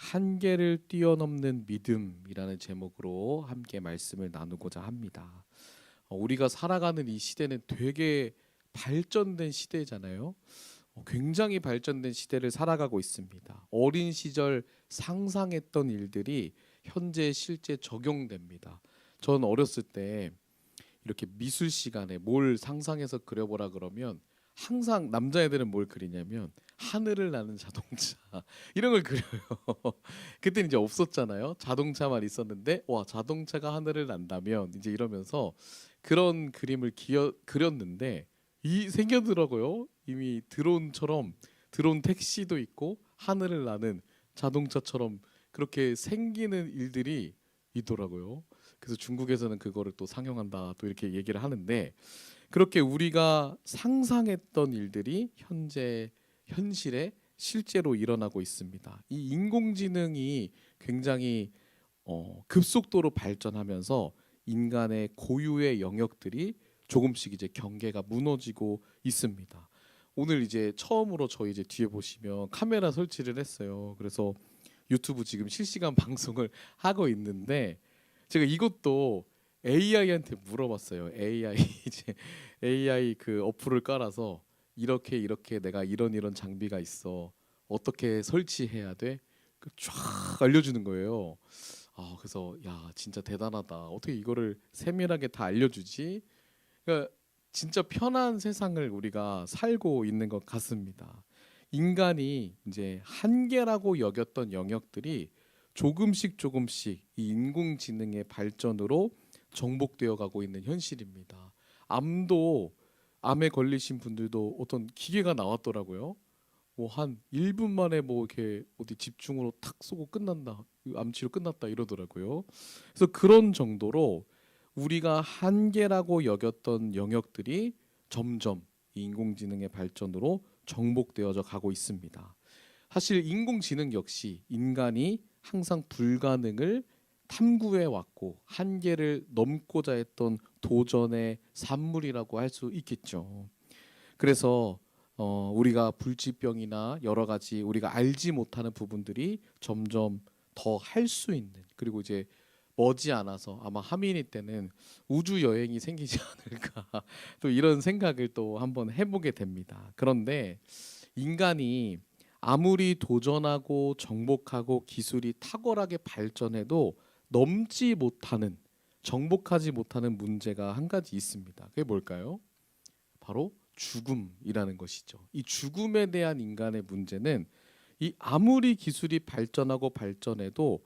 한계를 뛰어넘는 믿음이라는 제목으로 함께 말씀을 나누고자 합니다. 우리가 살아가는 이 시대는 되게 발전된 시대잖아요. 굉장히 발전된 시대를 살아가고 있습니다. 어린 시절 상상했던 일들이 현재 실제 적용됩니다. 전 어렸을 때 이렇게 미술 시간에 뭘 상상해서 그려보라 그러면 항상 남자애들은 뭘 그리냐면 하늘을 나는 자동차 이런 걸 그려요. 그때는 이제 없었잖아요. 자동차만 있었는데 와, 자동차가 하늘을 난다면 이제 이러면서 그런 그림을 그렸는데 이 생겨더라고요. 이미 드론처럼 드론 택시도 있고 하늘을 나는 자동차처럼 그렇게 생기는 일들이 있더라고요. 그래서 중국에서는 그거를 또 상용한다 또 이렇게 얘기를 하는데, 그렇게 우리가 상상했던 일들이 현실에 실제로 일어나고 있습니다. 이 인공지능이 굉장히 급속도로 발전하면서 인간의 고유의 영역들이 조금씩 이제 경계가 무너지고 있습니다. 오늘 이제 처음으로 저희 이제 뒤에 보시면 카메라 설치를 했어요. 그래서 유튜브 지금 실시간 방송을 하고 있는데, 제가 이것도 AI한테 물어봤어요. AI 이제 AI 그 어플을 깔아서 이렇게 내가 이런 장비가 있어. 어떻게 설치해야 돼? 쫙 알려주는 거예요. 그래서 야, 진짜 대단하다. 어떻게 이거를 세밀하게 다 알려주지? 그러니까 진짜 편한 세상을 우리가 살고 있는 것 같습니다. 인간이 이제 한계라고 여겼던 영역들이 조금씩 이 인공지능의 발전으로 정복되어 가고 있는 현실입니다. 암에 걸리신 분들도 어떤 기계가 나왔더라고요. 뭐 한 1분 만에 뭐 이렇게 어디 집중으로 탁 쏘고 끝난다. 암 치료 끝났다 이러더라고요. 그래서 그런 정도로 우리가 한계라고 여겼던 영역들이 점점 이 인공지능의 발전으로 정복되어져 가고 있습니다. 사실 인공지능 역시 인간이 항상 불가능을 탐구해 왔고 한계를 넘고자 했던 도전의 산물이라고 할 수 있겠죠. 그래서 우리가 불치병이나 여러 가지 우리가 알지 못하는 부분들이 점점 더 할 수 있는, 그리고 이제 머지않아서 아마 하민이 때는 우주 여행이 생기지 않을까 또 이런 생각을 또 한번 해보게 됩니다. 그런데 인간이 아무리 도전하고 정복하고 기술이 탁월하게 발전해도 넘지 못하는, 정복하지 못하는 문제가 한 가지 있습니다. 그게 뭘까요? 바로 죽음이라는 것이죠. 이 죽음에 대한 인간의 문제는 이 아무리 기술이 발전하고 발전해도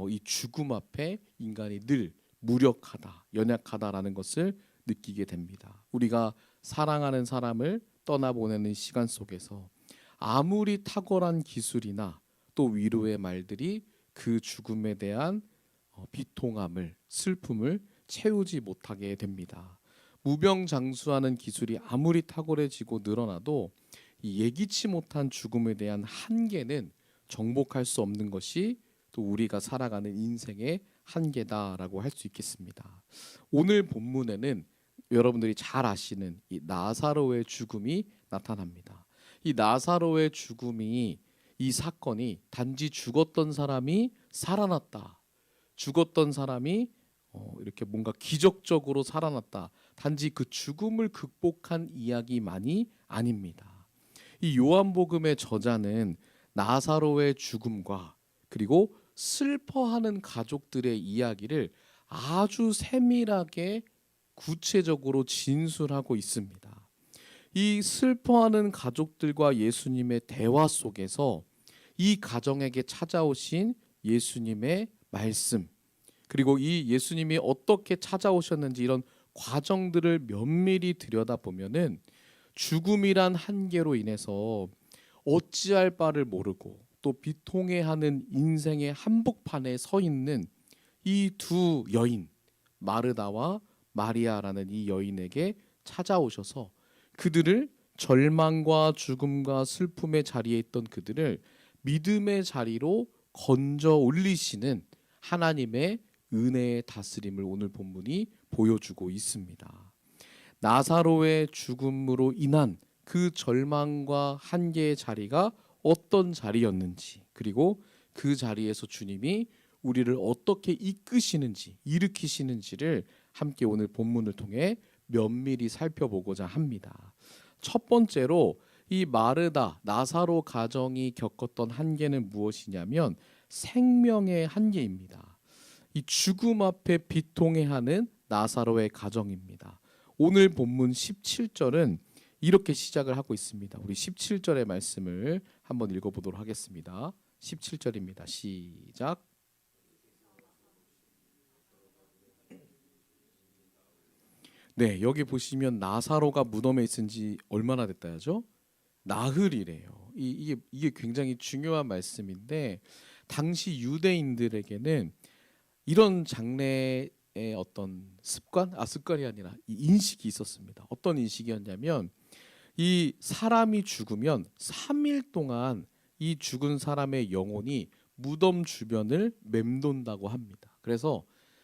이 죽음 앞에 인간이 늘 무력하다, 연약하다라는 것을 느끼게 됩니다. 우리가 사랑하는 사람을 떠나보내는 시간 속에서 아무리 탁월한 기술이나 또 위로의 말들이 그 죽음에 대한 비통함을, 슬픔을 채우지 못하게 됩니다. 무병장수하는 기술이 아무리 탁월해지고 늘어나도 이 예기치 못한 죽음에 대한 한계는 정복할 수 없는 것이 또 우리가 살아가는 인생의 한계다라고 할 수 있겠습니다. 오늘 본문에는 여러분들이 잘 아시는 이 나사로의 죽음이 나타납니다. 이 나사로의 죽음이, 이 사건이 단지 죽었던 사람이 살아났다, 죽었던 사람이 이렇게 뭔가 기적적으로 살아났다, 단지 그 죽음을 극복한 이야기만이 아닙니다. 이 요한복음의 저자는 나사로의 죽음과 그리고 슬퍼하는 가족들의 이야기를 아주 세밀하게 구체적으로 진술하고 있습니다. 이 슬퍼하는 가족들과 예수님의 대화 속에서 이 가정에게 찾아오신 예수님의 말씀, 그리고 이 예수님이 어떻게 찾아오셨는지 이런 과정들을 면밀히 들여다보면은 죽음이란 한계로 인해서 어찌할 바를 모르고 또 비통해하는 인생의 한복판에 서 있는 이 두 여인, 마르다와 마리아라는 이 여인에게 찾아오셔서 그들을, 절망과 죽음과 슬픔의 자리에 있던 그들을 믿음의 자리로 건져 올리시는 하나님의 은혜의 다스림을 오늘 본문이 보여주고 있습니다. 나사로의 죽음으로 인한 그 절망과 한계의 자리가 어떤 자리였는지, 그리고 그 자리에서 주님이 우리를 어떻게 이끄시는지, 일으키시는지를 함께 오늘 본문을 통해 면밀히 살펴보고자 합니다. 첫 번째로 이 마르다, 나사로 가정이 겪었던 한계는 무엇이냐면 생명의 한계입니다. 이 죽음 앞에 비통해하는 나사로의 가정입니다. 오늘 본문 17절은 이렇게 시작을 하고 있습니다. 우리 17절의 말씀을 한번 읽어보도록 하겠습니다. 17절입니다. 시작. 네, 여기 보시면 나사로가 무덤에 있은 지 얼마나 됐다죠? 나흘이래요. 이게 굉장히 중요한 말씀인데 당시 유대인들에게는 이런 장례의 어떤 습관이 아니라 이 인식이 있었습니다. 어떤 인식이었냐면 이 사람이 죽으면 3일 동안 이 죽은 사람의 영혼이 무덤 주변을 맴돈다고 합니다. 그래서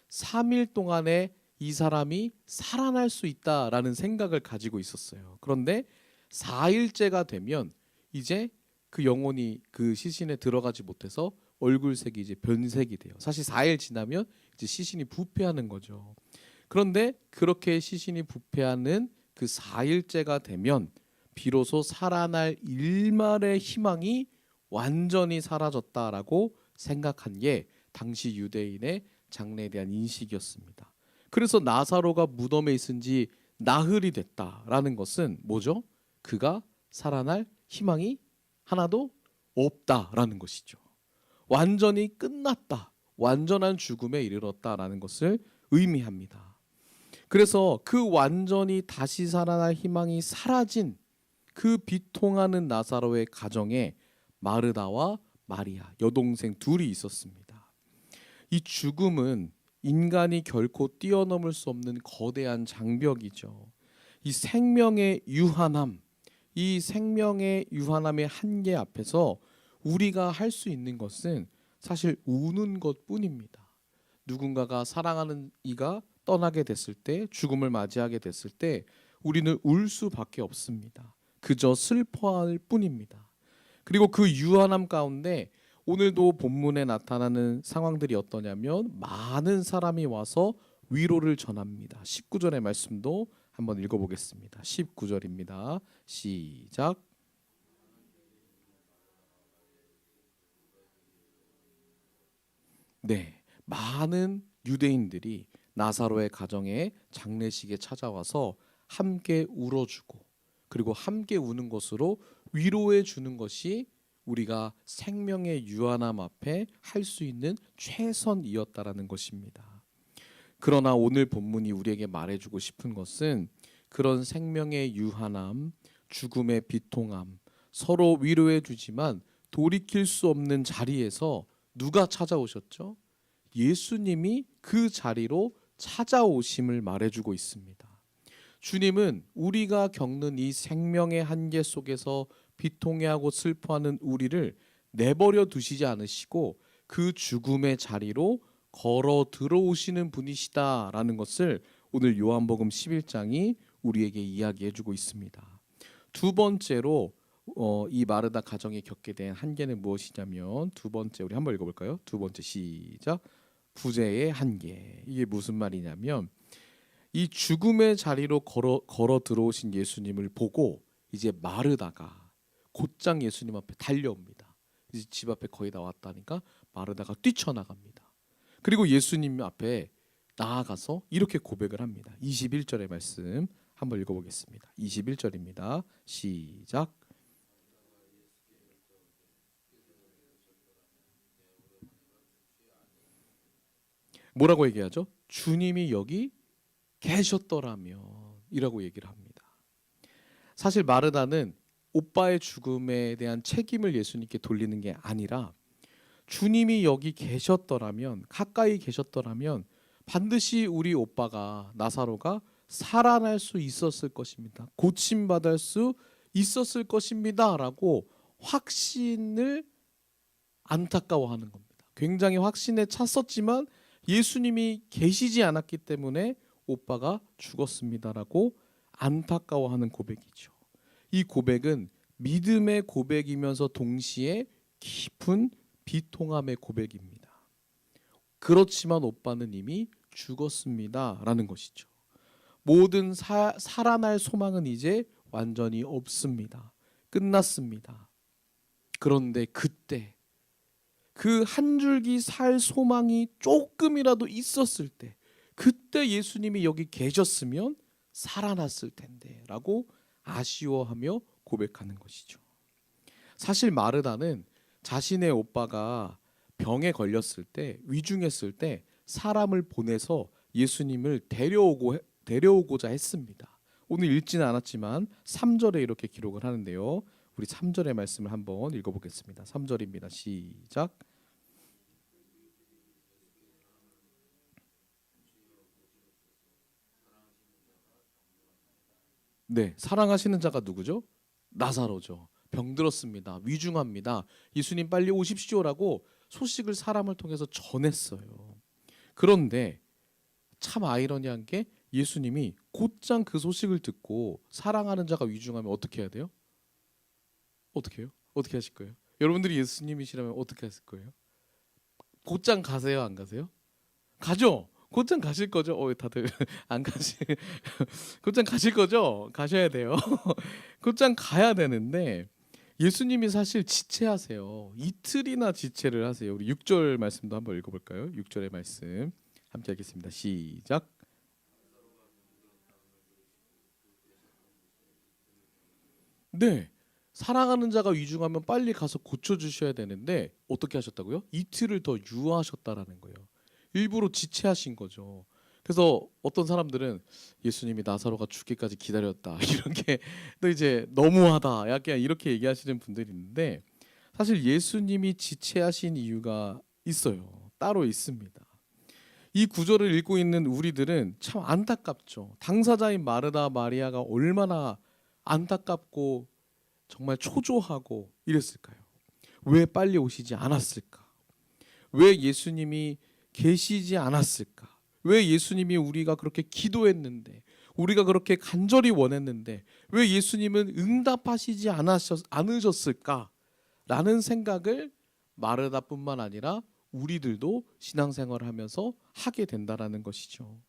3일 동안에 이 사람이 살아날 수 있다라는 생각을 가지고 있었어요. 그런데 4일째가 되면 이제 그 영혼이 그 시신에 들어가지 못해서 얼굴색이 이제 변색이 돼요. 사실 4일 지나면 이제 시신이 부패하는 거죠. 그런데 그렇게 시신이 부패하는 그 4일째가 되면 비로소 살아날 일말의 희망이 완전히 사라졌다라고 생각한 게 당시 유대인의 장래에 대한 인식이었습니다. 그래서 나사로가 무덤에 있은 지 나흘이 됐다라는 것은 뭐죠? 그가 살아날 희망이 하나도 없다라는 것이죠. 완전히 끝났다. 완전한 죽음에 이르렀다라는 것을 의미합니다. 그래서 그 완전히 다시 살아날 희망이 사라진 그 비통하는 나사로의 가정에 마르다와 마리아, 여동생 둘이 있었습니다. 이 죽음은 인간이 결코 뛰어넘을 수 없는 거대한 장벽이죠. 이 생명의 유한함, 이 생명의 유한함의 한계 앞에서 우리가 할 수 있는 것은 사실 우는 것뿐입니다. 누군가가 사랑하는 이가 떠나게 됐을 때, 죽음을 맞이하게 됐을 때 우리는 울 수밖에 없습니다. 그저 슬퍼할 뿐입니다. 그리고 그 유한함 가운데 오늘도 본문에 나타나는 상황들이 어떠냐면 많은 사람이 와서 위로를 전합니다. 19절의 말씀도 한번 읽어보겠습니다. 19절입니다. 시작. 네, 많은 유대인들이 나사로의 가정에 장례식에 찾아와서 함께 울어주고 그리고 함께 우는 것으로 위로해 주는 것이 우리가 생명의 유한함 앞에 할 수 있는 최선이었다라는 것입니다. 그러나 오늘 본문이 우리에게 말해주고 싶은 것은 그런 생명의 유한함, 죽음의 비통함, 서로 위로해 주지만 돌이킬 수 없는 자리에서 누가 찾아오셨죠? 예수님이 그 자리로 찾아오심을 말해주고 있습니다. 주님은 우리가 겪는 이 생명의 한계 속에서 비통해하고 슬퍼하는 우리를 내버려 두시지 않으시고 그 죽음의 자리로 걸어 들어오시는 분이시다라는 것을 오늘 요한복음 11장이 우리에게 이야기해주고 있습니다. 두 번째로 이 마르다 가정이 겪게 된 한계는 무엇이냐면 두 번째 우리 한번 읽어볼까요? 두 번째 시작. 부재의 한계. 이게 무슨 말이냐면 이 죽음의 자리로 걸어 들어오신 예수님을 보고 이제 마르다가 곧장 예수님 앞에 달려옵니다. 이제 집 앞에 거의 다 왔다니까 마르다가 뛰쳐나갑니다. 그리고 예수님 앞에 나아가서 이렇게 고백을 합니다. 21절의 말씀 한번 읽어보겠습니다. 21절입니다. 시작. 뭐라고 얘기하죠? 주님이 여기 계셨더라면 이라고 얘기를 합니다. 사실 마르다는 오빠의 죽음에 대한 책임을 예수님께 돌리는 게 아니라 주님이 여기 계셨더라면 가까이 계셨더라면 반드시 우리 오빠가 나사로가 살아날 수 있었을 것입니다. 고침받을 수 있었을 것입니다. 라고 확신을 안타까워하는 겁니다. 굉장히 확신에 찼었지만 예수님이 계시지 않았기 때문에 오빠가 죽었습니다라고 안타까워하는 고백이죠. 이 고백은 믿음의 고백이면서 동시에 깊은 비통함의 고백입니다. 그렇지만 오빠는 이미 죽었습니다 라는 것이죠. 모든 살아날 소망은 이제 완전히 없습니다. 끝났습니다. 그런데 그때 그 한 줄기 살 소망이 조금이라도 있었을 때, 그때 예수님이 여기 계셨으면 살아났을 텐데 라고 아쉬워하며 고백하는 것이죠. 사실 마르다는 자신의 오빠가 병에 걸렸을 때, 위중했을 때 사람을 보내서 예수님을 데려오고자 했습니다. 오늘 읽지는 않았지만 3절에 이렇게 기록을 하는데요. 우리 3절의 말씀을 한번 읽어보겠습니다. 3절입니다. 시작. 네, 사랑하시는 자가 누구죠? 나사로죠. 병들었습니다. 위중합니다. 예수님 빨리 오십시오라고 소식을 사람을 통해서 전했어요. 그런데 참 아이러니한 게 예수님이 곧장 그 소식을 듣고 사랑하는 자가 위중하면 어떻게 해야 돼요? 어떻게 해요? 어떻게 하실 거예요? 여러분들이 예수님이시라면 어떻게 하실 거예요? 곧장 가세요, 안 가세요? 가죠. 곧장 가실 거죠? 다들 안 가시. 곧장 가실 거죠? 가셔야 돼요. 곧장 가야 되는데 예수님이 사실 지체하세요. 이틀이나 지체를 하세요. 우리 6절 말씀도 한번 읽어볼까요? 6절의 말씀 함께 하겠습니다. 시작. 네, 사랑하는 자가 위중하면 빨리 가서 고쳐주셔야 되는데 어떻게 하셨다고요? 이틀을 더 유하셨다라는 거예요. 일부러 지체하신 거죠. 그래서 어떤 사람들은 예수님이 나사로가 죽기까지 기다렸다 이런 게 또 이제 너무하다 약간 이렇게 얘기하시는 분들이 있는데, 사실 예수님이 지체하신 이유가 있어요. 따로 있습니다. 이 구절을 읽고 있는 우리들은 참 안타깝죠. 당사자인 마르다 마리아가 얼마나 안타깝고 정말 초조하고 이랬을까요? 왜 빨리 오시지 않았을까? 왜 예수님이 계시지 않았을까? 왜 예수님이 우리가 그렇게 기도했는데, 우리가 그렇게 간절히 원했는데 왜 예수님은 응답하시지 않으셨을까? 라는 생각을 마르다뿐만 아니라 우리들도 신앙생활을 하면서 하게 된다라는 것이죠.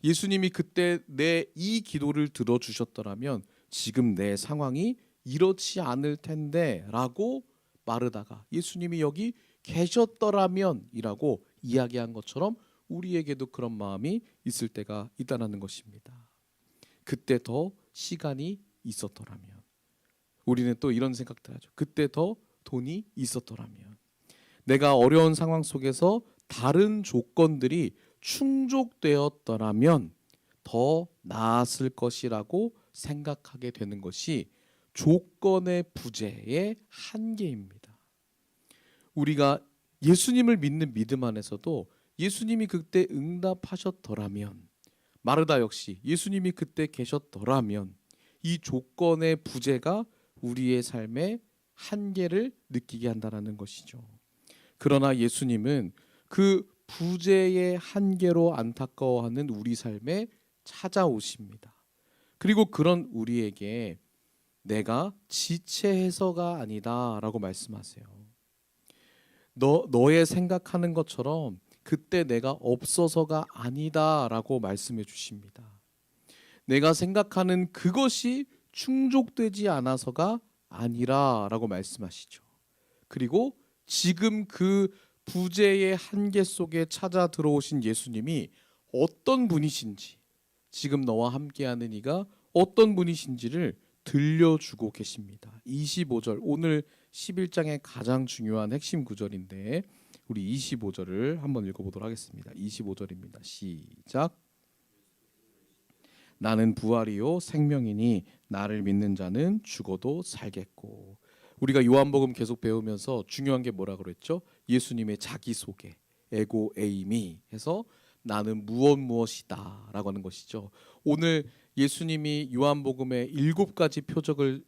예수님이 그때 내 이 기도를 들어주셨더라면 지금 내 상황이 이렇지 않을 텐데 라고 마르다가 예수님이 여기 계셨더라면 이라고 이야기한 것처럼 우리에게도 그런 마음이 있을 때가 있다는 것입니다. 그때 더 시간이 있었더라면, 우리는 또 이런 생각들 하죠. 그때 더 돈이 있었더라면, 내가 어려운 상황 속에서 다른 조건들이 충족되었더라면 더 나았을 것이라고 생각하게 되는 것이 조건의 부재의 한계입니다. 우리가 예수님을 믿는 믿음 안에서도 예수님이 그때 응답하셨더라면, 마르다 역시 예수님이 그때 계셨더라면 이 조건의 부재가 우리의 삶의 한계를 느끼게 한다는 것이죠. 그러나 예수님은 그 부재의 한계로 안타까워하는 우리 삶에 찾아오십니다. 그리고 그런 우리에게 내가 지체해서가 아니다 라고 말씀하세요. 너의 생각하는 것처럼 그때 내가 없어서가 아니다 라고 말씀해 주십니다. 내가 생각하는 그것이 충족되지 않아서가 아니라 라고 말씀하시죠. 그리고 지금 그 부재의 한계 속에 찾아 들어오신 예수님이 어떤 분이신지, 지금 너와 함께하는 이가 어떤 분이신지를 들려주고 계십니다. 25절, 오늘 11장의 가장 중요한 핵심 구절인데 우리 25절을 한번 읽어보도록 하겠습니다. 25절입니다. 시작. 나는 부활이요 생명이니 나를 믿는 자는 죽어도 살겠고. 우리가 요한복음 계속 배우면서 중요한 게 뭐라 그랬죠? 예수님의 자기소개, 에고 에이미 해서 나는 무엇이다 라고 하는 것이죠. 오늘 예수님이 요한복음의 7가지 표적을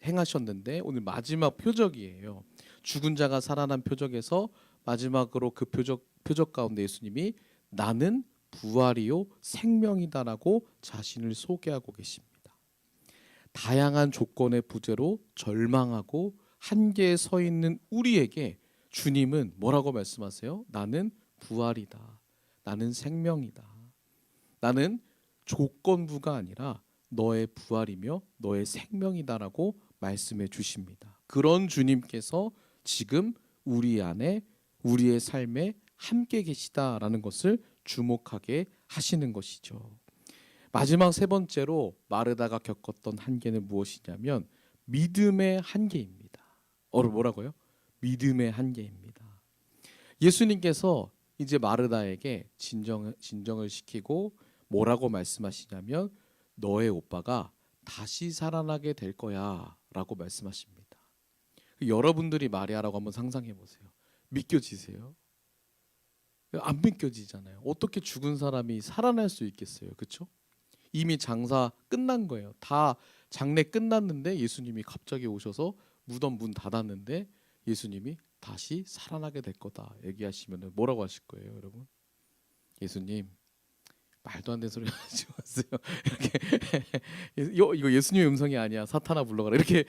행하셨는데 오늘 마지막 표적이에요. 죽은 자가 살아난 표적에서 마지막으로 그 표적 가운데 예수님이 나는 부활이요 생명이다라고 자신을 소개하고 계십니다. 다양한 조건의 부재로 절망하고 한계에 서 있는 우리에게 주님은 뭐라고 말씀하세요? 나는 부활이다. 나는 생명이다. 나는 조건부가 아니라 너의 부활이며 너의 생명이다라고 말씀해 주십니다. 그런 주님께서 지금 우리 안에 우리의 삶에 함께 계시다라는 것을 주목하게 하시는 것이죠. 마지막 세 번째로 마르다가 겪었던 한계는 무엇이냐면 믿음의 한계입니다. 뭐라고요? 믿음의 한계입니다. 예수님께서 이제 마르다에게 진정을 시키고 뭐라고 말씀하시냐면 너의 오빠가 다시 살아나게 될 거야 라고 말씀하십니다. 여러분들이 마리아라고 한번 상상해 보세요. 믿겨지세요? 안 믿겨지잖아요. 어떻게 죽은 사람이 살아날 수 있겠어요? 그렇죠? 이미 장사 끝난 거예요. 다 장례 끝났는데 예수님이 갑자기 오셔서 무덤 문 닫았는데 예수님이 다시 살아나게 될 거다 얘기하시면 뭐라고 하실 거예요, 여러분? 예수님 말도 안 되는 소리 하지 마세요. 이렇게 이거 예수님의 음성이 아니야. 사탄아 불러가라. 이렇게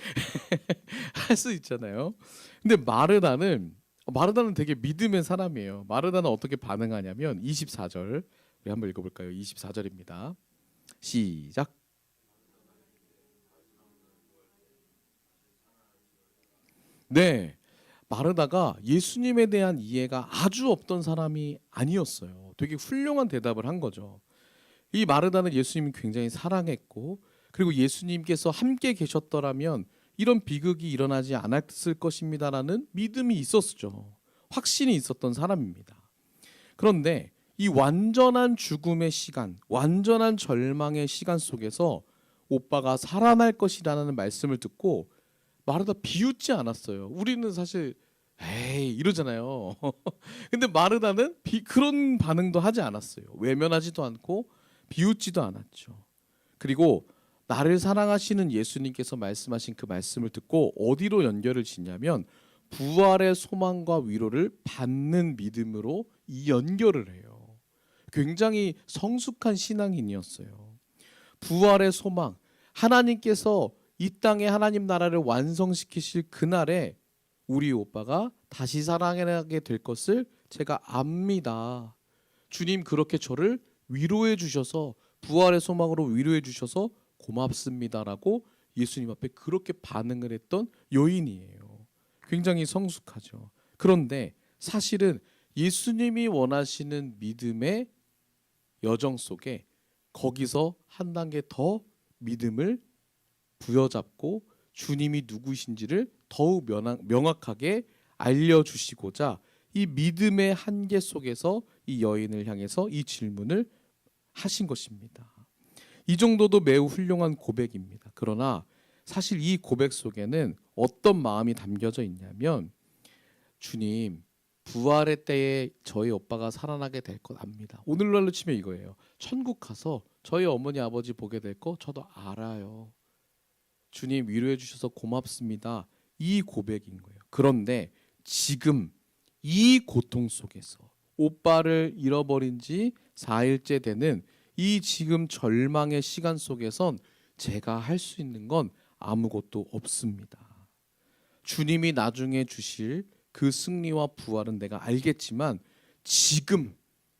할 수 있잖아요. 근데 마르다는 되게 믿음의 사람이에요. 마르다는 어떻게 반응하냐면 24절 우리 한번 읽어볼까요? 24절입니다. 시작. 네, 마르다가 예수님에 대한 이해가 아주 없던 사람이 아니었어요. 되게 훌륭한 대답을 한 거죠. 이 마르다는 예수님이 굉장히 사랑했고 그리고 예수님께서 함께 계셨더라면 이런 비극이 일어나지 않았을 것입니다라는 믿음이 있었죠. 확신이 있었던 사람입니다. 그런데 이 완전한 죽음의 시간, 완전한 절망의 시간 속에서 오빠가 살아날 것이라는 말씀을 듣고 마르다 비웃지 않았어요. 우리는 사실 에이 이러잖아요. 근데 마르다는 그런 반응도 하지 않았어요. 외면하지도 않고 비웃지도 않았죠. 그리고 나를 사랑하시는 예수님께서 말씀하신 그 말씀을 듣고 어디로 연결을 짓냐면 부활의 소망과 위로를 받는 믿음으로 이 연결을 해요. 굉장히 성숙한 신앙인이었어요. 부활의 소망, 하나님께서 이 땅에 하나님 나라를 완성시키실 그날에 우리 오빠가 다시 살아나게 될 것을 제가 압니다. 주님 그렇게 저를 위로해 주셔서 부활의 소망으로 위로해 주셔서 고맙습니다라고 예수님 앞에 그렇게 반응을 했던 여인이에요. 굉장히 성숙하죠. 그런데 사실은 예수님이 원하시는 믿음의 여정 속에 거기서 한 단계 더 믿음을 부여잡고 주님이 누구신지를 더욱 명확하게 알려주시고자 이 믿음의 한계 속에서 이 여인을 향해서 이 질문을 하신 것입니다. 이 정도도 매우 훌륭한 고백입니다. 그러나 사실 이 고백 속에는 어떤 마음이 담겨져 있냐면 주님 부활의 때에 저희 오빠가 살아나게 될 것 압니다. 오늘날로 치면 이거예요. 천국 가서 저희 어머니 아버지 보게 될 거 저도 알아요. 주님 위로해 주셔서 고맙습니다. 이 고백인 거예요. 그런데 지금 이 고통 속에서 오빠를 잃어버린 지 4일째 되는 이 지금 절망의 시간 속에선 제가 할 수 있는 건 아무것도 없습니다. 주님이 나중에 주실 그 승리와 부활은 내가 알겠지만 지금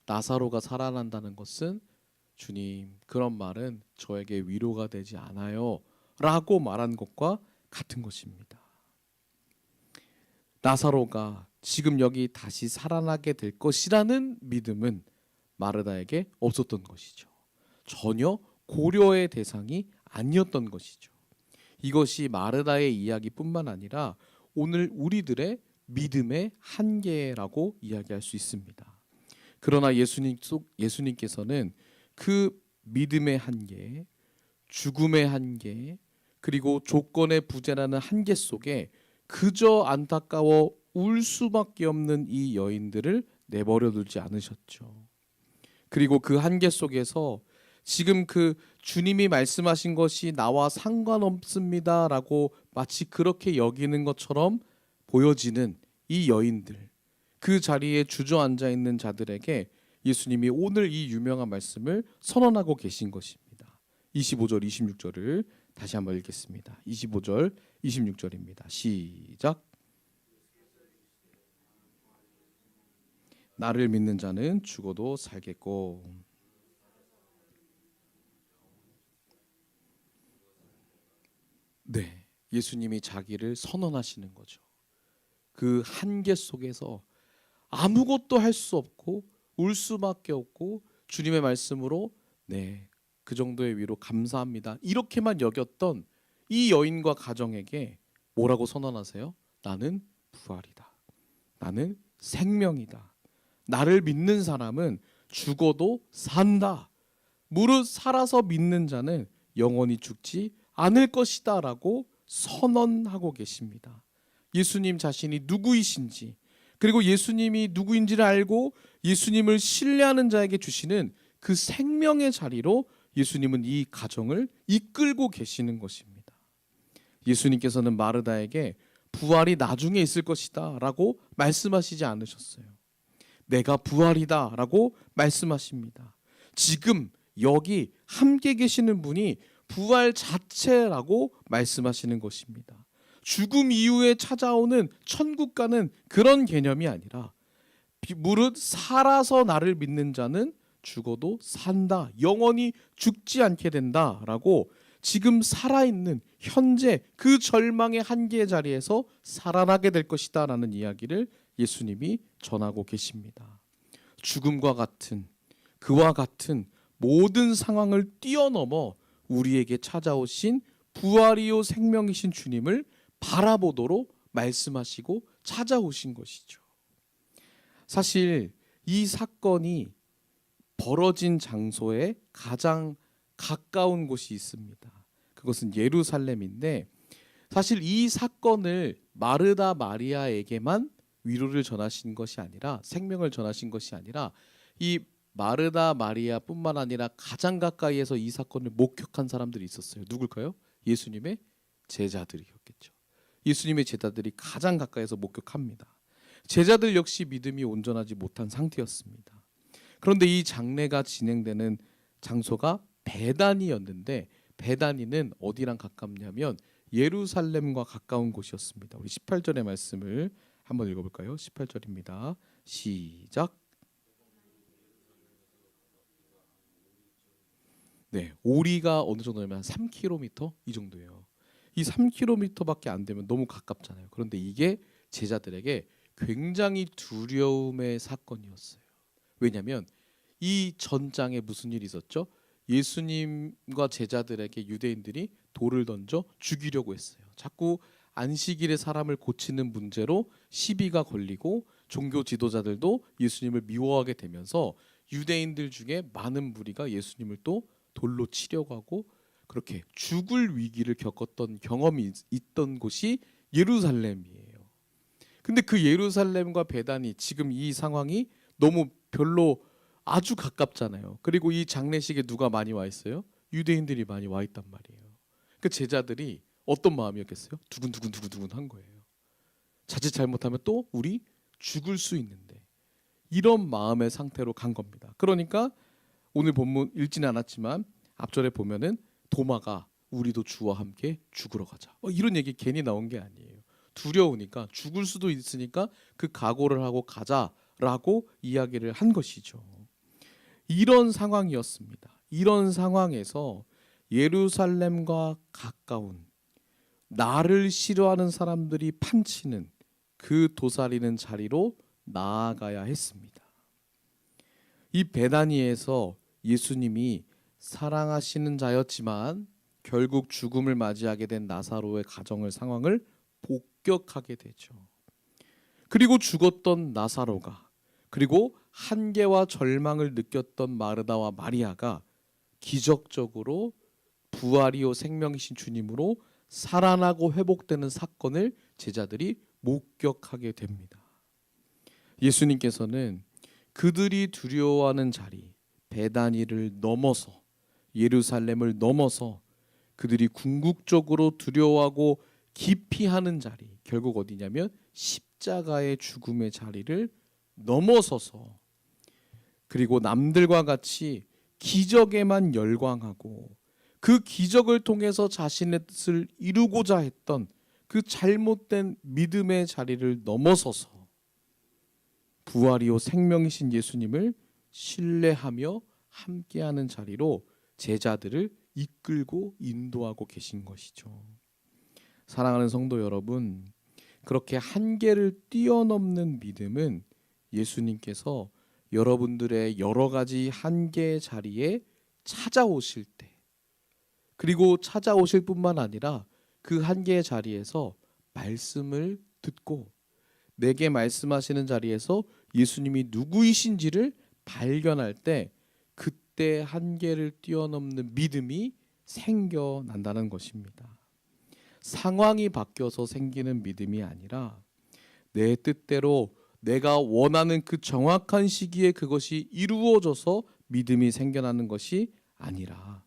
나사로가 살아난다는 것은 주님 그런 말은 저에게 위로가 되지 않아요 라고 말한 것과 같은 것입니다. 나사로가 지금 여기 다시 살아나게 될 것이라는 믿음은 마르다에게 없었던 것이죠. 전혀 고려의 대상이 아니었던 것이죠. 이것이 마르다의 이야기뿐만 아니라 오늘 우리들의 믿음의 한계라고 이야기할 수 있습니다. 그러나 예수님께서는 그 믿음의 한계, 죽음의 한계, 그리고 조건의 부재라는 한계 속에 그저 안타까워 울 수밖에 없는 이 여인들을 내버려 두지 않으셨죠. 그리고 그 한계 속에서 지금 그 주님이 말씀하신 것이 나와 상관없습니다라고 마치 그렇게 여기는 것처럼 보여지는 이 여인들, 그 자리에 주저앉아 있는 자들에게 예수님이 오늘 이 유명한 말씀을 선언하고 계신 것입니다. 25절, 26절을 다시 한번 읽겠습니다. 25절, 26절입니다. 시작. 나를 믿는 자는 죽어도 살겠고. 네, 예수님이 자기를 선언하시는 거죠. 그 한계 속에서 아무것도 할 수 없고 울 수밖에 없고 주님의 말씀으로 네, 그 정도의 위로 감사합니다, 이렇게만 여겼던 이 여인과 가정에게 뭐라고 선언하세요? 나는 부활이다. 나는 생명이다. 나를 믿는 사람은 죽어도 산다. 무릇 살아서 믿는 자는 영원히 죽지 않을 것이다 라고 선언하고 계십니다. 예수님 자신이 누구이신지, 그리고 예수님이 누구인지를 알고 예수님을 신뢰하는 자에게 주시는 그 생명의 자리로 예수님은 이 가정을 이끌고 계시는 것입니다. 예수님께서는 마르다에게 부활이 나중에 있을 것이다 라고 말씀하시지 않으셨어요. 내가 부활이다 라고 말씀하십니다. 지금 여기 함께 계시는 분이 부활 자체라고 말씀하시는 것입니다. 죽음 이후에 찾아오는 천국과는 그런 개념이 아니라 무릇 살아서 나를 믿는 자는 죽어도 산다, 영원히 죽지 않게 된다라고 지금 살아있는 현재 그 절망의 한계의 자리에서 살아나게 될 것이다 라는 이야기를 예수님이 전하고 계십니다. 죽음과 같은, 그와 같은 모든 상황을 뛰어넘어 우리에게 찾아오신 부활이요 생명이신 주님을 바라보도록 말씀하시고 찾아오신 것이죠. 사실 이 사건이 벌어진 장소에 가장 가까운 곳이 있습니다. 그것은 예루살렘인데, 사실 이 사건을 마르다 마리아에게만 위로를 전하신 것이 아니라, 생명을 전하신 것이 아니라, 이 마르다 마리아뿐만 아니라 가장 가까이에서 이 사건을 목격한 사람들이 있었어요. 누굴까요? 예수님의 제자들이었겠죠. 예수님의 제자들이 가장 가까이에서 목격합니다. 제자들 역시 믿음이 온전하지 못한 상태였습니다. 그런데 이 장례가 진행되는 장소가 베다니였는데, 베다니는 어디랑 가깝냐면 예루살렘과 가까운 곳이었습니다. 우리 18절의 말씀을 한번 읽어볼까요? 18절입니다. 시작. 네, 오리가 어느 정도냐면 한 3km 이 정도예요. 이 3km밖에 안 되면 너무 가깝잖아요. 그런데 이게 제자들에게 굉장히 두려움의 사건이었어요. 왜냐하면 이 전장에 무슨 일이 있었죠? 예수님과 제자들에게 유대인들이 돌을 던져 죽이려고 했어요. 자꾸 안식일에 사람을 고치는 문제로 시비가 걸리고 종교 지도자들도 예수님을 미워하게 되면서 유대인들 중에 많은 무리가 예수님을 또 돌로 치려고 하고 그렇게 죽을 위기를 겪었던 경험이 있던 곳이 예루살렘이에요. 근데 그 예루살렘과 베다니, 지금 이 상황이 너무 별로 아주 가깝잖아요. 그리고 이 장례식에 누가 많이 와 있어요? 유대인들이 많이 와 있단 말이에요. 그 제자들이 어떤 마음이었겠어요? 두근두근 한 거예요. 자칫 잘못하면 또 우리 죽을 수 있는데, 이런 마음의 상태로 간 겁니다. 그러니까 오늘 본문 읽지는 않았지만 앞절에 보면은 도마가 우리도 주와 함께 죽으러 가자, 이런 얘기 괜히 나온 게 아니에요. 두려우니까, 죽을 수도 있으니까 그 각오를 하고 가자라고 이야기를 한 것이죠. 이런 상황이었습니다. 이런 상황에서 예루살렘과 가까운, 나를 싫어하는 사람들이 판치는 그 도사리는 자리로 나아가야 했습니다. 이 베다니에서 예수님이 사랑하시는 자였지만 결국 죽음을 맞이하게 된 나사로의 가정의 상황을 복격하게 되죠. 그리고 죽었던 나사로가, 그리고 한계와 절망을 느꼈던 마르다와 마리아가 기적적으로 부활이요 생명이신 주님으로 살아나고 회복되는 사건을 제자들이 목격하게 됩니다. 예수님께서는 그들이 두려워하는 자리 베다니를 넘어서, 예루살렘을 넘어서 그들이 궁극적으로 두려워하고 기피하는 자리, 결국 어디냐면 십자가의 죽음의 자리를 넘어서서, 그리고 남들과 같이 기적에만 열광하고 그 기적을 통해서 자신의 뜻을 이루고자 했던 그 잘못된 믿음의 자리를 넘어서서 부활이요 생명이신 예수님을 신뢰하며 함께하는 자리로 제자들을 이끌고 인도하고 계신 것이죠. 사랑하는 성도 여러분, 그렇게 한계를 뛰어넘는 믿음은 예수님께서 여러분들의 여러 가지 한계 자리에 찾아오실 때, 그리고 찾아오실 뿐만 아니라 그 한계 자리에서 말씀을 듣고 내게 말씀하시는 자리에서 예수님이 누구이신지를 발견할 때, 그때 한계를 뛰어넘는 믿음이 생겨난다는 것입니다. 상황이 바뀌어서 생기는 믿음이 아니라 내 뜻대로 내가 원하는 그 정확한 시기에 그것이 이루어져서 믿음이 생겨나는 것이 아니라,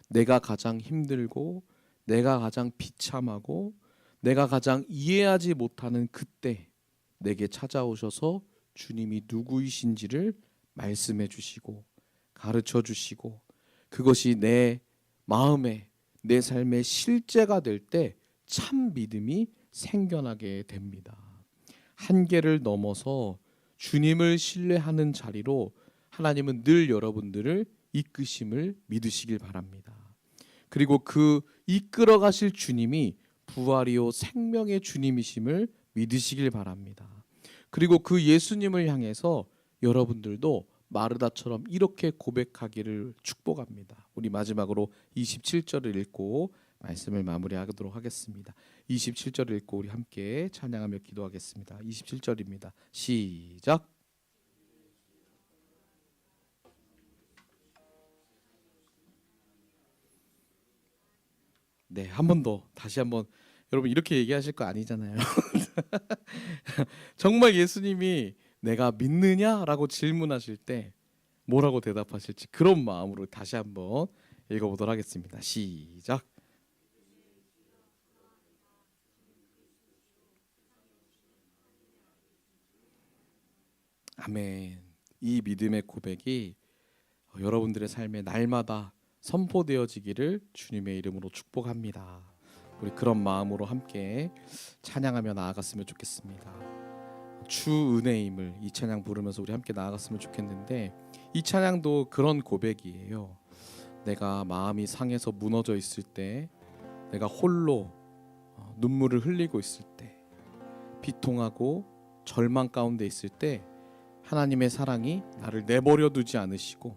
내가 가장 힘들고 내가 가장 비참하고 내가 가장 이해하지 못하는 그때 내게 찾아오셔서 주님이 누구이신지를 말씀해 주시고 가르쳐 주시고 그것이 내 마음에 내 삶의 실제가 될 때 참 믿음이 생겨나게 됩니다. 한계를 넘어서 주님을 신뢰하는 자리로 하나님은 늘 여러분들을 이끄심을 믿으시길 바랍니다. 그리고 그 이끌어 가실 주님이 부활이요 생명의 주님이심을 믿으시길 바랍니다. 그리고 그 예수님을 향해서 여러분들도 마르다처럼 이렇게 고백하기를 축복합니다. 우리 마지막으로 27절을 읽고 말씀을 마무리하도록 하겠습니다. 27절을 읽고 우리 함께 찬양하며 기도하겠습니다. 27절입니다. 시작. 네, 한 번 더 다시 한번. 여러분 이렇게 얘기하실 거 아니잖아요. 정말 예수님이 내가 믿느냐라고 질문하실 때 뭐라고 대답하실지 그런 마음으로 다시 한번 읽어보도록 하겠습니다. 시작. 아멘. 이 믿음의 고백이 여러분들의 삶에 날마다 선포되어지기를 주님의 이름으로 축복합니다. 우리 그런 마음으로 함께 찬양하며 나아갔으면 좋겠습니다. 주 은혜임을 이 찬양 부르면서 우리 함께 나아갔으면 좋겠는데, 이 찬양도 그런 고백이에요. 내가 마음이 상해서 무너져 있을 때, 내가 홀로 눈물을 흘리고 있을 때, 비통하고 절망 가운데 있을 때 하나님의 사랑이 나를 내버려 두지 않으시고,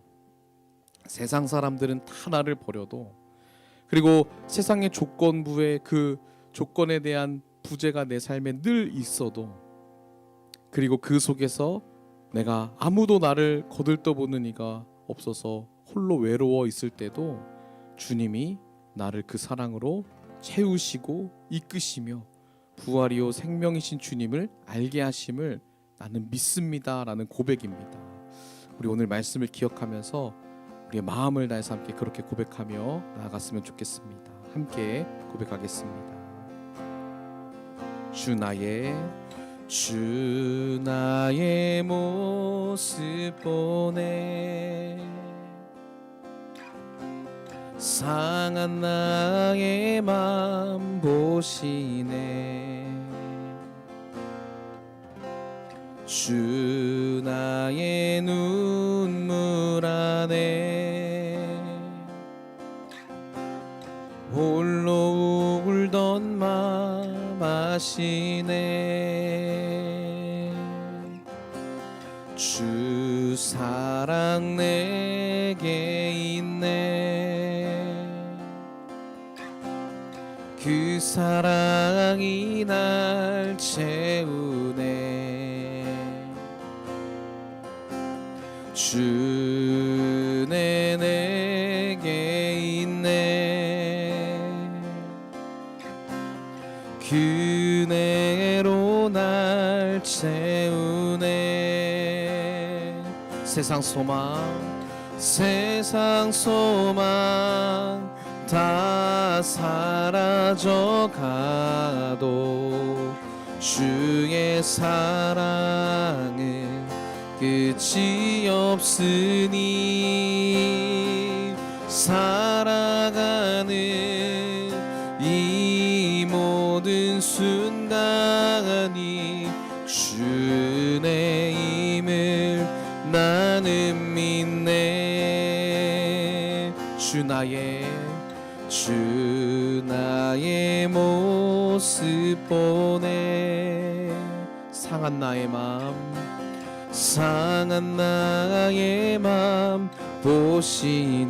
세상 사람들은 다 나를 버려도, 그리고 세상의 조건부의 그 조건에 대한 부재가 내 삶에 늘 있어도, 그리고 그 속에서 내가 아무도 나를 거들떠보는 이가 없어서 홀로 외로워 있을 때도 주님이 나를 그 사랑으로 채우시고 이끄시며 부활이요 생명이신 주님을 알게 하심을 나는 믿습니다 라는 고백입니다. 우리 오늘 말씀을 기억하면서 우리의 마음을 다해서 함께 그렇게 고백하며 나아갔으면 좋겠습니다. 함께 고백하겠습니다. 주 나의 모습 보내 상한 나의 맘 보시네. 주 나의 눈물 안에 홀로 울던 맘 아시네. 주 사랑 내게 있네. 그 사랑이 날 채우네. 주 내게 있네. 그 은혜로 날 채우네. 세상 소망 다 사라져가도 주의 사랑은 끝이 없으니 살아가는 이 모든 순간이 주 은혜 주 나의 모습 보네. 상한 나의 맘 보시네.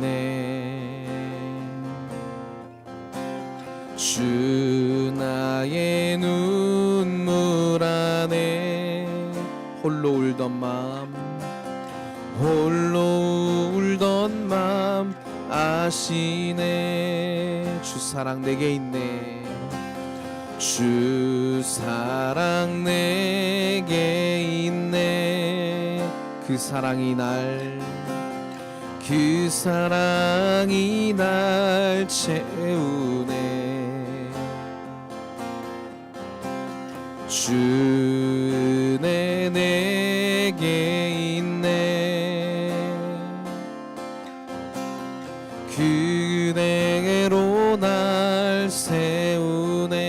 주 나의 눈물 안에 홀로 울던 맘 아시네. 주 사랑 내게 있네. 주 사랑 내게 있네. 그 사랑이 날 채우네. 주 은혜 내게 있네. 그 은혜로 날 세우네.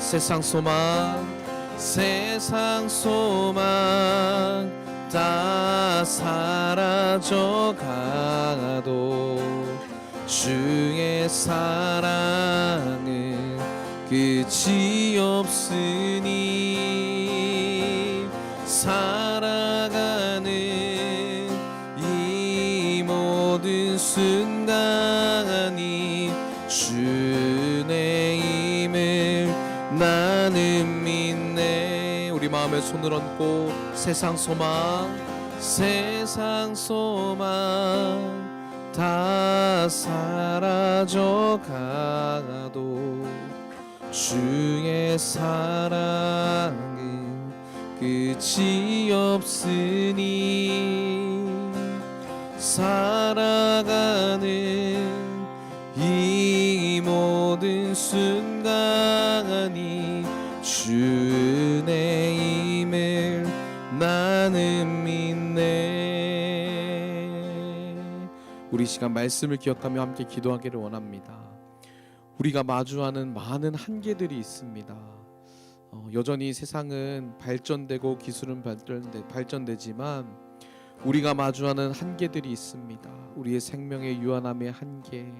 세상 소망 다 사라져가도 주의 사랑은 끝이 없으니 살아가는 이 모든 순간이 주님임을 나는 믿네. 우리 마음에 손을 얹고 세상 소망 다 사라져가도 주의 사랑은 끝이 없으니 살아가는 이 모든 순간이 주 은혜임을 나는 믿네. 우리 시간 말씀을 기억하며 함께 기도하기를 원합니다. 우리가 마주하는 많은 한계들이 있습니다. 여전히 세상은 발전되고 기술은 발전되지만 우리가 마주하는 한계들이 있습니다. 우리의 생명의 유한함의 한계,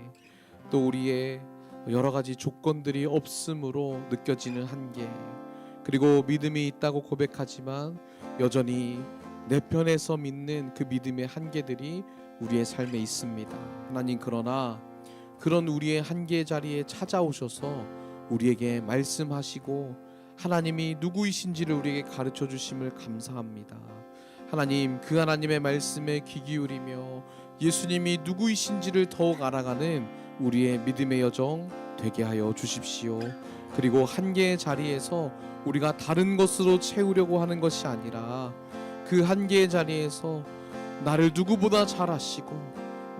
또 우리의 여러 가지 조건들이 없음으로 느껴지는 한계, 그리고 믿음이 있다고 고백하지만 여전히 내 편에서 믿는 그 믿음의 한계들이 우리의 삶에 있습니다. 하나님, 그러나 그런 우리의 한계 자리에 찾아오셔서 우리에게 말씀하시고 하나님이 누구이신지를 우리에게 가르쳐 주심을 감사합니다. 하나님, 그 하나님의 말씀에 귀 기울이며 예수님이 누구이신지를 더욱 알아가는 우리의 믿음의 여정 되게 하여 주십시오. 그리고 한계의 자리에서 우리가 다른 것으로 채우려고 하는 것이 아니라 그 한계의 자리에서 나를 누구보다 잘 아시고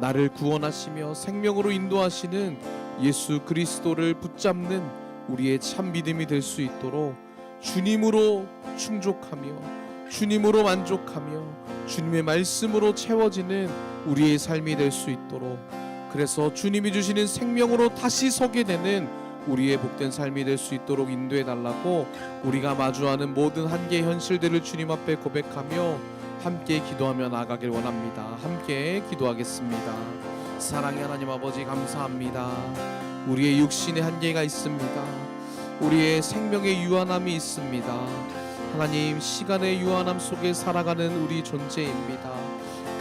나를 구원하시며 생명으로 인도하시는 예수 그리스도를 붙잡는 우리의 참 믿음이 될 수 있도록 주님으로 충족하며 주님으로 만족하며 주님의 말씀으로 채워지는 우리의 삶이 될 수 있도록, 그래서 주님이 주시는 생명으로 다시 서게 되는 우리의 복된 삶이 될 수 있도록 인도해 달라고 우리가 마주하는 모든 한계의 현실들을 주님 앞에 고백하며 함께 기도하며 나아가길 원합니다. 함께 기도하겠습니다. 사랑의 하나님 아버지, 감사합니다. 우리의 육신의 한계가 있습니다. 우리의 생명의 유한함이 있습니다. 하나님, 시간의 유한함 속에 살아가는 우리 존재입니다.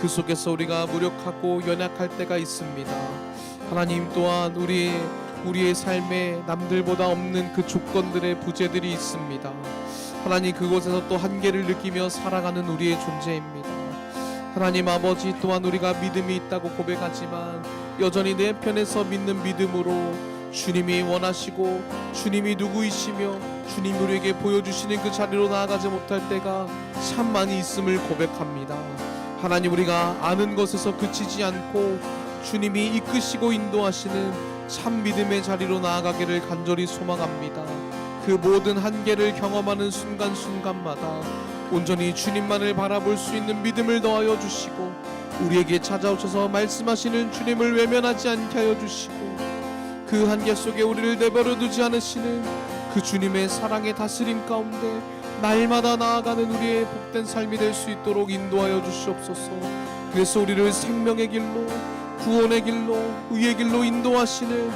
그 속에서 우리가 무력하고 연약할 때가 있습니다. 하나님, 또한 우리의 삶에 남들보다 없는 그 조건들의 부재들이 있습니다. 하나님, 그곳에서 또 한계를 느끼며 살아가는 우리의 존재입니다. 하나님 아버지, 또한 우리가 믿음이 있다고 고백하지만 여전히 내 편에서 믿는 믿음으로 주님이 원하시고 주님이 누구이시며 주님 우리에게 보여주시는 그 자리로 나아가지 못할 때가 참 많이 있음을 고백합니다. 하나님, 우리가 아는 것에서 그치지 않고 주님이 이끄시고 인도하시는 참 믿음의 자리로 나아가기를 간절히 소망합니다. 그 모든 한계를 경험하는 순간순간마다 온전히 주님만을 바라볼 수 있는 믿음을 더하여 주시고 우리에게 찾아오셔서 말씀하시는 주님을 외면하지 않게 하여 주시고 그 한계 속에 우리를 내버려 두지 않으시는 그 주님의 사랑의 다스림 가운데 날마다 나아가는 우리의 복된 삶이 될 수 있도록 인도하여 주시옵소서. 그래서 우리를 생명의 길로 구원의 길로 의의 길로 인도하시는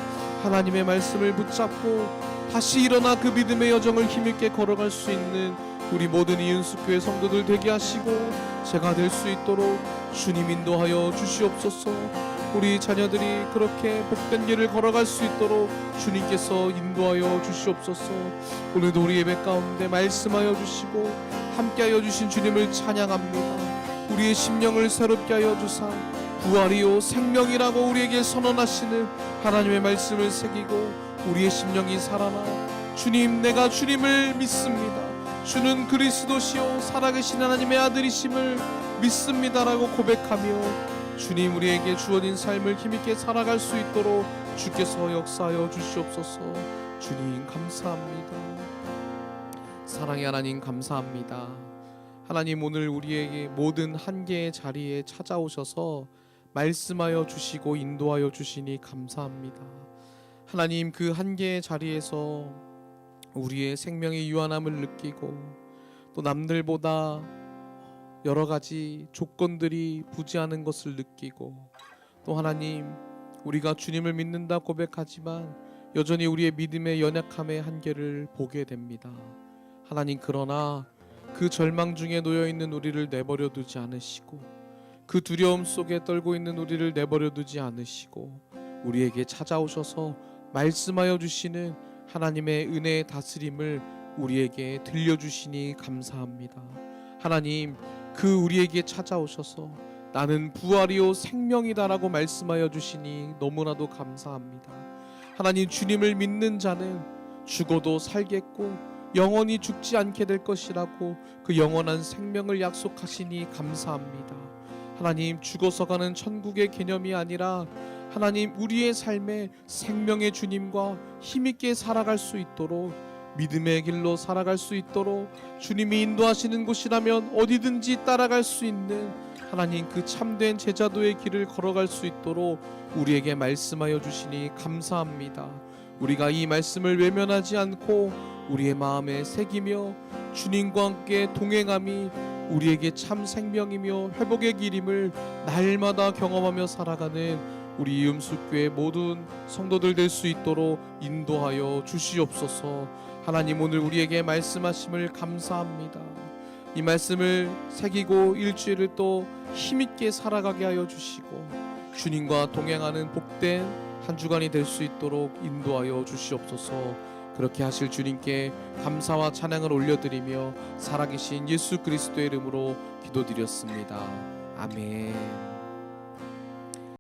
하나님의 말씀을 붙잡고 다시 일어나 그 믿음의 여정을 힘있게 걸어갈 수 있는 우리 모든 이은숙교회 성도들 되게 하시고 제가 될 수 있도록 주님 인도하여 주시옵소서. 우리 자녀들이 그렇게 복된 길을 걸어갈 수 있도록 주님께서 인도하여 주시옵소서. 오늘도 우리 예배 가운데 말씀하여 주시고 함께하여 주신 주님을 찬양합니다. 우리의 심령을 새롭게 하여 주사 부활이요 생명이라고 우리에게 선언하시는 하나님의 말씀을 새기고 우리의 심령이 살아나 주님, 내가 주님을 믿습니다, 주는 그리스도시요 살아계신 하나님의 아들이심을 믿습니다라고 고백하며 주님, 우리에게 주어진 삶을 힘있게 살아갈 수 있도록 주께서 역사하여 주시옵소서. 주님 감사합니다. 사랑의 하나님 감사합니다. 하나님, 오늘 우리에게 모든 한계의 자리에 찾아오셔서 말씀하여 주시고 인도하여 주시니 감사합니다. 하나님, 그 한계의 자리에서 우리의 생명의 유한함을 느끼고 또 남들보다 여러 가지 조건들이 부재하는 것을 느끼고 또 하나님, 우리가 주님을 믿는다 고백하지만 여전히 우리의 믿음의 연약함의 한계를 보게 됩니다. 하나님, 그러나 그 절망 중에 놓여있는 우리를 내버려 두지 않으시고 그 두려움 속에 떨고 있는 우리를 내버려 두지 않으시고 우리에게 찾아오셔서 말씀하여 주시는 하나님의 은혜의 다스림을 우리에게 들려주시니 감사합니다. 하나님, 그 우리에게 찾아오셔서 나는 부활이요 생명이다라고 말씀하여 주시니 너무나도 감사합니다. 하나님, 주님을 믿는 자는 죽어도 살겠고 영원히 죽지 않게 될 것이라고 그 영원한 생명을 약속하시니 감사합니다. 하나님, 죽어서 가는 천국의 개념이 아니라 하나님, 우리의 삶에 생명의 주님과 힘있게 살아갈 수 있도록 믿음의 길로 살아갈 수 있도록 주님이 인도하시는 곳이라면 어디든지 따라갈 수 있는 하나님, 그 참된 제자도의 길을 걸어갈 수 있도록 우리에게 말씀하여 주시니 감사합니다. 우리가 이 말씀을 외면하지 않고 우리의 마음에 새기며 주님과 함께 동행함이 우리에게 참 생명이며 회복의 길임을 날마다 경험하며 살아가는 우리 이음숙교회 모든 성도들 될 수 있도록 인도하여 주시옵소서. 하나님, 오늘 우리에게 말씀하심을 감사합니다. 이 말씀을 새기고 일주일을 또 힘있게 살아가게 하여 주시고 주님과 동행하는 복된 한 주간이 될 수 있도록 인도하여 주시옵소서. 그렇게 하실 주님께 감사와 찬양을 올려드리며 살아계신 예수 그리스도의 이름으로 기도드렸습니다. 아멘.